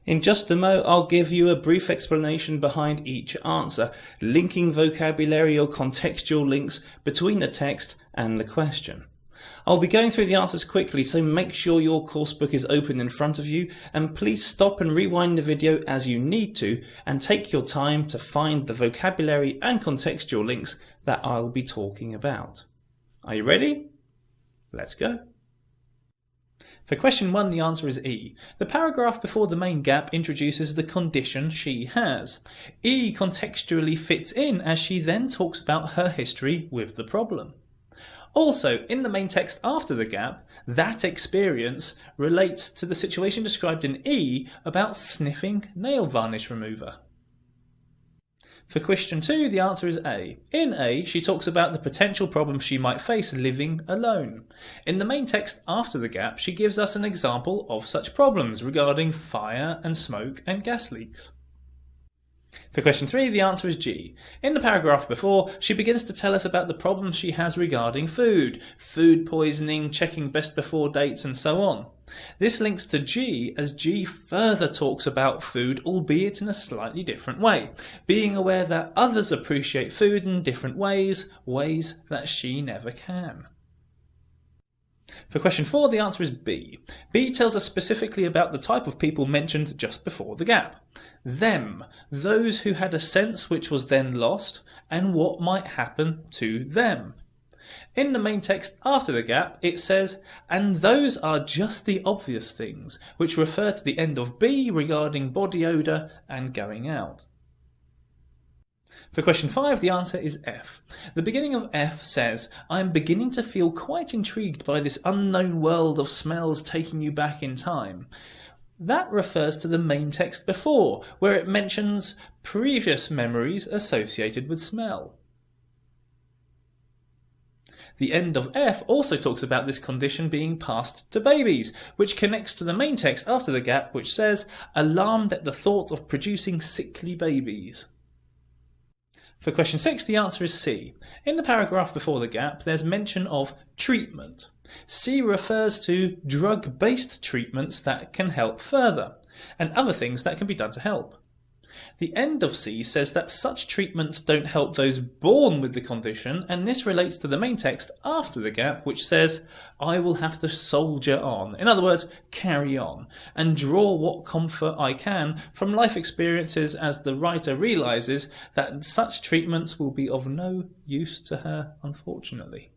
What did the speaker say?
In just a mo, I'll give you a brief explanation behind each answer, linking vocabulary or contextual links between the text and the question. I'll be going through the answers quickly, so make sure your course book is open in front of you, and please stop and rewind the video as you need to, and take your time to find the vocabulary and contextual links that I'll be talking about. Are you ready? Let's go. For question 1, the answer is E. The paragraph before the main gap introduces the condition she has. E contextually fits in as she then talks about her history with the problem. Also, in the main text after the gap, that experience relates to the situation described in E about sniffing nail varnish remover. For question 2, the answer is A. In A, she talks about the potential problems she might face living alone. In the main text after the gap, she gives us an example of such problems regarding fire and smoke and gas leaks. For question 3, the answer is G. In the paragraph before, she begins to tell us about the problems she has regarding food poisoning, checking best before dates, and so on. This links to G as G further talks about food, albeit in a slightly different way, being aware that others appreciate food in different ways that she never can. For question 4, the answer is B. B tells us specifically about the type of people mentioned just before the gap. Them, those who had a sense which was then lost, and what might happen to them. In the main text after the gap, it says, and those are just the obvious things, which refer to the end of B regarding body odour and going out. For question 5, the answer is F. The beginning of F says, I am beginning to feel quite intrigued by this unknown world of smells taking you back in time. That refers to the main text before, where it mentions previous memories associated with smell. The end of F also talks about this condition being passed to babies, which connects to the main text after the gap, which says, alarmed at the thought of producing sickly babies. For question 6, the answer is C. In the paragraph before the gap, there's mention of treatment. C refers to drug-based treatments that can help further, and other things that can be done to help. The end of C says that such treatments don't help those born with the condition, and this relates to the main text after the gap, which says, I will have to soldier on, in other words, carry on, and draw what comfort I can from life experiences as the writer realises that such treatments will be of no use to her, unfortunately.